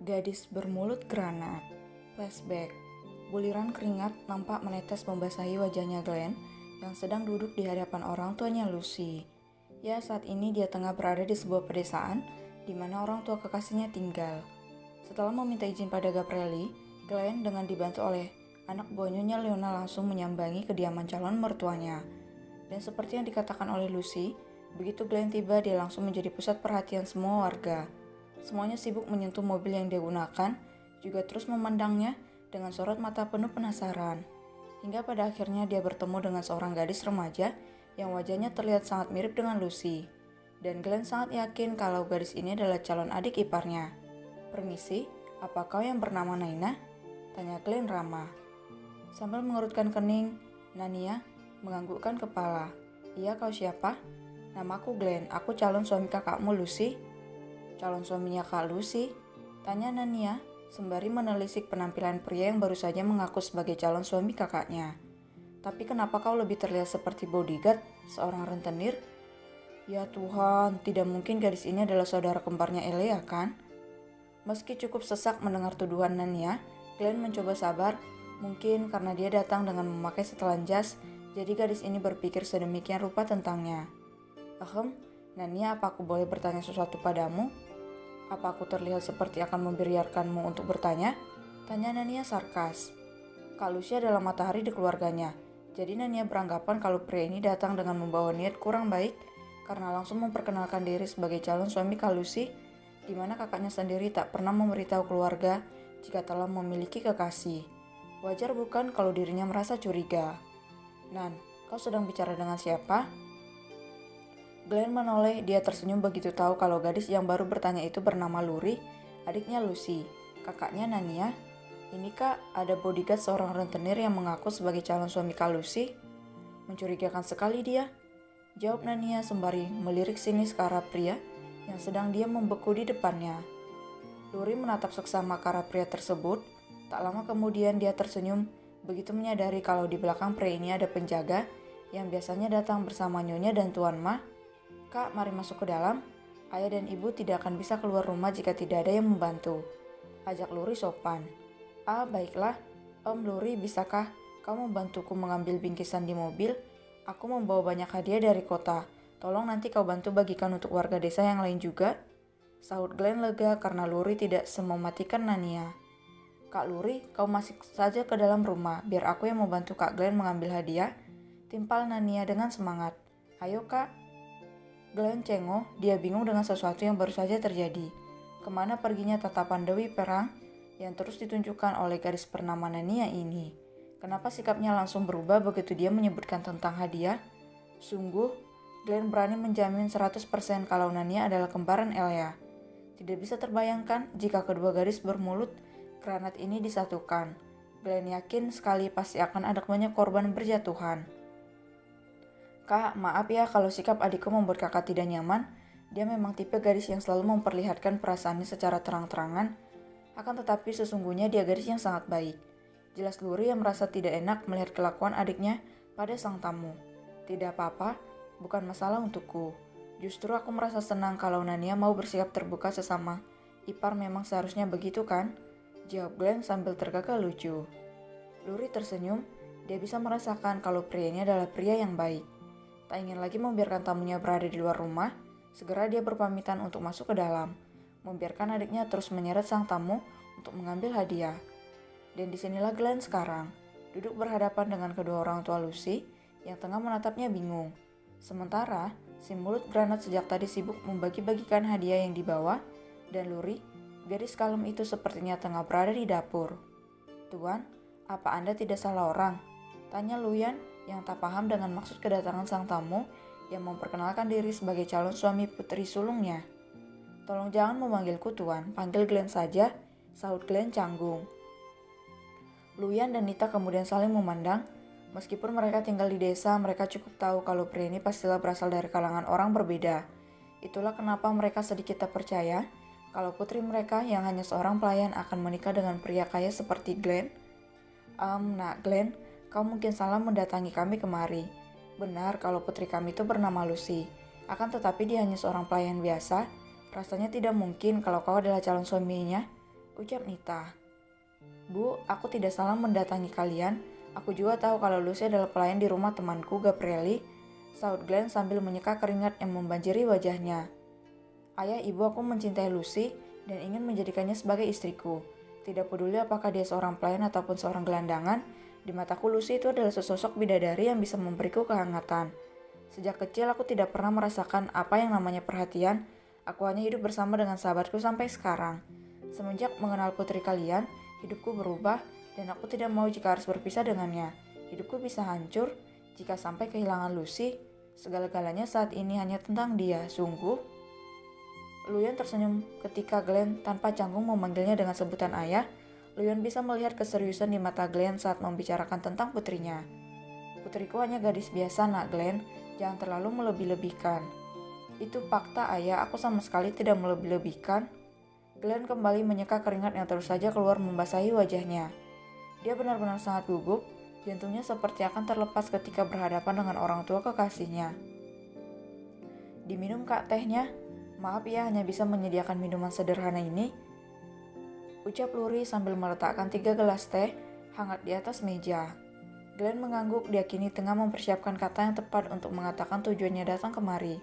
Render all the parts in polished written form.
Gadis bermulut granat. Flashback. Buliran keringat nampak menetes membasahi wajahnya Glenn yang sedang duduk di hadapan orang tuanya Lucy. Ya, saat ini dia tengah berada di sebuah pedesaan di mana orang tua kekasihnya tinggal. Setelah meminta izin pada Gabrieli, Glenn dengan dibantu oleh anak buah Nyonya Leona langsung menyambangi kediaman calon mertuanya. Dan seperti yang dikatakan oleh Lucy, begitu Glenn tiba dia langsung menjadi pusat perhatian semua warga. Semuanya sibuk menyentuh mobil yang dia gunakan, juga terus memandangnya dengan sorot mata penuh penasaran. Hingga pada akhirnya dia bertemu dengan seorang gadis remaja yang wajahnya terlihat sangat mirip dengan Lucy. Dan Glenn sangat yakin kalau gadis ini adalah calon adik iparnya. "Permisi, apa kau yang bernama Naina?" tanya Glenn ramah. Sambil mengerutkan kening, Nania menganggukkan kepala. "Iya, kau siapa?" "Namaku Glenn, aku calon suami kakakmu Lucy." "Calon suaminya Kak Lucy?" tanya Nania sembari menelisik penampilan pria yang baru saja mengaku sebagai calon suami kakaknya. "Tapi kenapa kau lebih terlihat seperti bodyguard, seorang rentenir?" "Ya Tuhan, tidak mungkin gadis ini adalah saudara kembarnya Elea kan?" Meski cukup sesak mendengar tuduhan Nania, Glenn mencoba sabar. Mungkin karena dia datang dengan memakai setelan jas, jadi gadis ini berpikir sedemikian rupa tentangnya. Nania, apa aku boleh bertanya sesuatu padamu?" "Apa aku terlihat seperti akan membiarkanmu untuk bertanya?" tanya Nania sarkas. Kak Lucy adalah matahari di keluarganya, jadi Nania beranggapan kalau pria ini datang dengan membawa niat kurang baik karena langsung memperkenalkan diri sebagai calon suami Kak Lucy, di mana kakaknya sendiri tak pernah memberitahu keluarga jika telah memiliki kekasih. Wajar bukan kalau dirinya merasa curiga. "Nan, kau sedang bicara dengan siapa?" Glenn menoleh, dia tersenyum begitu tahu kalau gadis yang baru bertanya itu bernama Luri, adiknya Lucy, kakaknya Nania. "Ini Kak, ada bodyguard seorang rentenir yang mengaku sebagai calon suami Kak Lucy." "Mencurigakan sekali dia," jawab Nania sembari melirik sinis ke arah pria yang sedang diam membeku di depannya. Luri menatap seksama ke arah pria tersebut. Tak lama kemudian dia tersenyum, begitu menyadari kalau di belakang pria ini ada penjaga yang biasanya datang bersama Nyonya dan Tuan Ma. "Kak, mari masuk ke dalam. Ayah dan ibu tidak akan bisa keluar rumah jika tidak ada yang membantu," ajak Luri sopan. "Ah, baiklah. Luri, bisakah kau membantuku mengambil bingkisan di mobil? Aku membawa banyak hadiah dari kota. Tolong nanti kau bantu bagikan untuk warga desa yang lain juga," sahut Glenn lega karena Luri tidak mematikan Nania. "Kak Luri, kau masuk saja ke dalam rumah, biar aku yang membantu Kak Glenn mengambil hadiah," timpal Nania dengan semangat. "Ayo Kak." Glenn cengok, dia bingung dengan sesuatu yang baru saja terjadi. Kemana perginya tatapan Dewi Perang yang terus ditunjukkan oleh gadis bernama Nania ini? Kenapa sikapnya langsung berubah begitu dia menyebutkan tentang hadiah? Sungguh, Glenn berani menjamin 100% kalau Nania adalah kembaran Elea. Tidak bisa terbayangkan jika kedua gadis bermulut granat ini disatukan. Glenn yakin sekali pasti akan ada banyak korban berjatuhan. "Kak, maaf ya kalau sikap adikku membuat kakak tidak nyaman. Dia memang tipe gadis yang selalu memperlihatkan perasaannya secara terang-terangan. Akan tetapi sesungguhnya dia gadis yang sangat baik." Jelas Luri yang merasa tidak enak melihat kelakuan adiknya pada sang tamu. "Tidak apa-apa, bukan masalah untukku. Justru aku merasa senang kalau Nania mau bersikap terbuka sesama ipar, memang seharusnya begitu kan?" jawab Glenn sambil tergagah lucu. Luri tersenyum, dia bisa merasakan kalau pria ini adalah pria yang baik. Tak ingin lagi membiarkan tamunya berada di luar rumah, segera dia berpamitan untuk masuk ke dalam, membiarkan adiknya terus menyeret sang tamu untuk mengambil hadiah. Dan disinilah Glenn sekarang, duduk berhadapan dengan kedua orang tua Lucy yang tengah menatapnya bingung. Sementara, si mulut granat sejak tadi sibuk membagi-bagikan hadiah yang dibawa, dan Luri, gadis kalem itu sepertinya tengah berada di dapur. "Tuan, apa Anda tidak salah orang?" tanya Luyan yang tak paham dengan maksud kedatangan sang tamu yang memperkenalkan diri sebagai calon suami putri sulungnya. "Tolong jangan memanggilku Tuan, panggil Glenn saja," sahut Glenn canggung. Luyan dan Nita kemudian saling memandang. Meskipun mereka tinggal di desa, mereka cukup tahu kalau pria ini pastilah berasal dari kalangan orang berbeda. Itulah kenapa mereka sedikit tak percaya kalau putri mereka yang hanya seorang pelayan akan menikah dengan pria kaya seperti Glenn. Nak Glenn, kau mungkin salah mendatangi kami kemari. Benar kalau putri kami itu bernama Lucy. Akan tetapi dia hanya seorang pelayan biasa. Rasanya tidak mungkin kalau kau adalah calon suaminya. ucap Nita. Bu, aku tidak salah mendatangi kalian. Aku juga tahu kalau Lucy adalah pelayan di rumah temanku, Gabrieli, sahut Glenn sambil menyeka keringat yang membanjiri wajahnya. Ayah ibu aku mencintai Lucy dan ingin menjadikannya sebagai istriku. Tidak peduli apakah dia seorang pelayan ataupun seorang gelandangan, di mataku Lucy itu adalah sesosok bidadari yang bisa memberiku kehangatan. Sejak kecil aku tidak pernah merasakan apa yang namanya perhatian. Aku hanya hidup bersama dengan sahabatku sampai sekarang. Semenjak mengenal putri kalian, hidupku berubah dan aku tidak mau jika harus berpisah dengannya. Hidupku bisa hancur jika sampai kehilangan Lucy. Segala-galanya saat ini hanya tentang dia, sungguh. Luyan tersenyum ketika Glenn tanpa canggung memanggilnya dengan sebutan ayah. Luyan bisa melihat keseriusan di mata Glenn saat membicarakan tentang putrinya. Putriku hanya gadis biasa, nak Glenn. Jangan terlalu melebih-lebihkan. Itu fakta, ayah. Aku sama sekali tidak melebih-lebihkan. Glenn kembali menyeka keringat yang terus saja keluar membasahi wajahnya. Dia benar-benar sangat gugup, jantungnya seperti akan terlepas ketika berhadapan dengan orang tua kekasihnya. Diminum kak tehnya? Maaf ya, hanya bisa menyediakan minuman sederhana ini. Ucap Luri sambil meletakkan 3 gelas teh hangat di atas meja. Glenn mengangguk, dia kini tengah mempersiapkan kata yang tepat untuk mengatakan tujuannya datang kemari.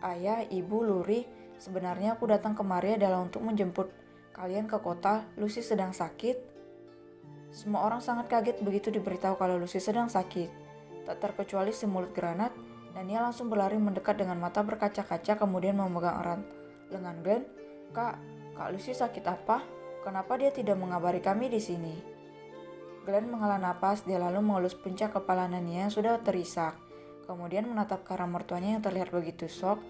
Ayah, ibu, Luri, sebenarnya aku datang kemari adalah untuk menjemput kalian ke kota. Lucy sedang sakit. Semua orang sangat kaget begitu diberitahu kalau Lucy sedang sakit. Tak terkecuali si mulut granat, dan ia langsung berlari mendekat dengan mata berkaca-kaca kemudian memegang erat lengan Glenn. Kak Lucy sakit apa? Kenapa dia tidak mengabari kami di sini? Glenn menghela napas, dia lalu mengelus puncak kepala Nania yang sudah terisak. Kemudian menatap ke arah mertuanya yang terlihat begitu shock.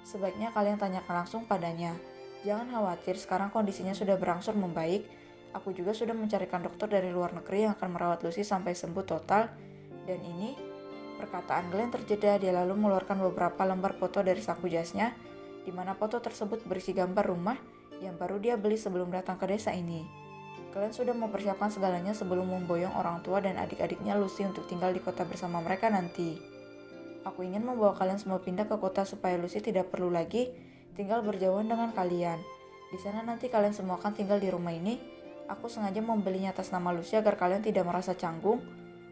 Sebaiknya kalian tanyakan langsung padanya. Jangan khawatir, sekarang kondisinya sudah berangsur membaik. Aku juga sudah mencarikan dokter dari luar negeri yang akan merawat Lucy sampai sembuh total. Dan ini, perkataan Glenn terjeda, dia lalu mengeluarkan beberapa lembar foto dari saku jasnya, di mana foto tersebut berisi gambar rumah yang baru dia beli sebelum datang ke desa ini. Glenn sudah mempersiapkan segalanya sebelum memboyong orang tua dan adik-adiknya Lucy untuk tinggal di kota bersama mereka nanti. Aku ingin membawa kalian semua pindah ke kota supaya Lucy tidak perlu lagi tinggal berjauhan dengan kalian. Di sana nanti kalian semua akan tinggal di rumah ini. Aku sengaja membelinya atas nama Lucy agar kalian tidak merasa canggung.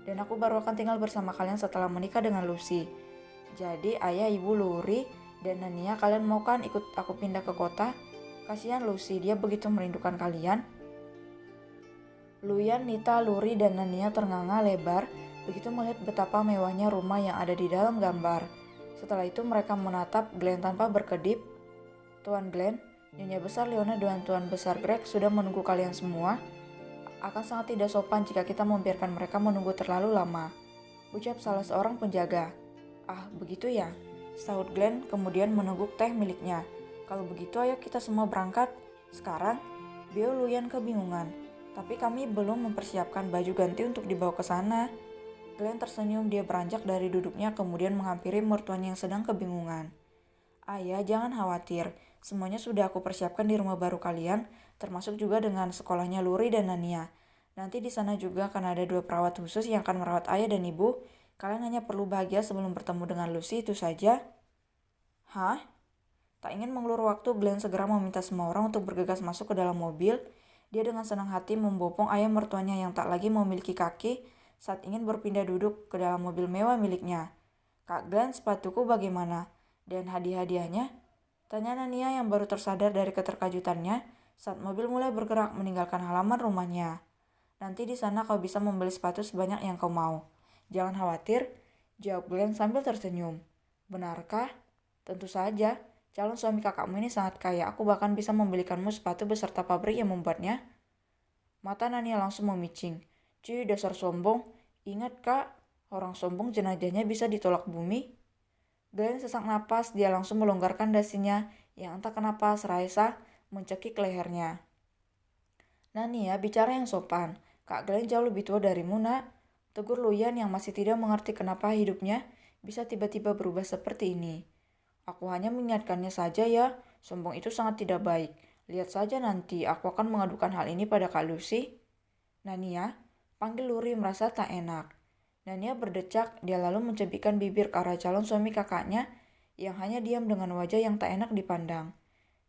Dan aku baru akan tinggal bersama kalian setelah menikah dengan Lucy. Jadi ayah, ibu, Luri, dan Nania, kalian mau kan ikut aku pindah ke kota? Kasihan Lucy, dia begitu merindukan kalian. Luyan, Nita, Luri, dan Nania ternganga lebar begitu melihat betapa mewahnya rumah yang ada di dalam gambar. Setelah itu mereka menatap Glenn tanpa berkedip. Tuan Glenn, Nyonya Besar Leona dan Tuan Besar Greg sudah menunggu kalian semua. Akan sangat tidak sopan jika kita membiarkan mereka menunggu terlalu lama, ucap salah seorang penjaga. Ah, begitu ya, sahut Glenn kemudian meneguk teh miliknya. Kalau begitu ayo kita semua berangkat. Sekarang, Bio Luyan kebingungan. Tapi kami belum mempersiapkan baju ganti untuk dibawa ke sana. Glenn tersenyum, dia beranjak dari duduknya kemudian menghampiri mertuanya yang sedang kebingungan. Ayah, jangan khawatir. Semuanya sudah aku persiapkan di rumah baru kalian, termasuk juga dengan sekolahnya Luri dan Nania. Nanti di sana juga akan ada 2 perawat khusus yang akan merawat ayah dan ibu. Kalian hanya perlu bahagia sebelum bertemu dengan Lucy, itu saja. Hah? Tak ingin mengulur waktu, Glenn segera meminta semua orang untuk bergegas masuk ke dalam mobil. Dia dengan senang hati membopong ayah mertuanya yang tak lagi memiliki kaki saat ingin berpindah duduk ke dalam mobil mewah miliknya. Kak Glenn, sepatuku bagaimana? Dan hadiah-hadiahnya? Tanya Nania yang baru tersadar dari keterkajutannya saat mobil mulai bergerak meninggalkan halaman rumahnya. Nanti di sana kau bisa membeli sepatu sebanyak yang kau mau. Jangan khawatir, jawab Glenn sambil tersenyum. Benarkah? Tentu saja. Calon suami kakakmu ini sangat kaya. Aku bahkan bisa membelikanmu sepatu beserta pabrik yang membuatnya. Mata Nania langsung memicing. Cuy, dasar sombong. Ingat kak, orang sombong jenajahnya bisa ditolak bumi. Glenn sesak napas, dia langsung melonggarkan dasinya yang entah kenapa serasa mencekik lehernya. Nania, bicara yang sopan. Kak Glenn jauh lebih tua darimu, nak. Tegur Luyan yang masih tidak mengerti kenapa hidupnya bisa tiba-tiba berubah seperti ini. Aku hanya mengingatkannya saja ya, sombong itu sangat tidak baik. Lihat saja nanti, aku akan mengadukan hal ini pada Kak Lucy. Nania, panggil Luri merasa tak enak. Nania berdecak, dia lalu mencebikkan bibir ke arah calon suami kakaknya yang hanya diam dengan wajah yang tak enak dipandang.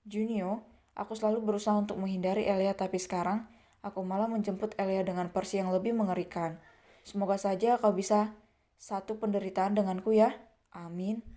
Junio, Aku selalu berusaha untuk menghindari Elia, tapi sekarang aku malah menjemput Elia dengan versi yang lebih mengerikan. Semoga saja kau bisa satu penderitaan denganku ya. Amin.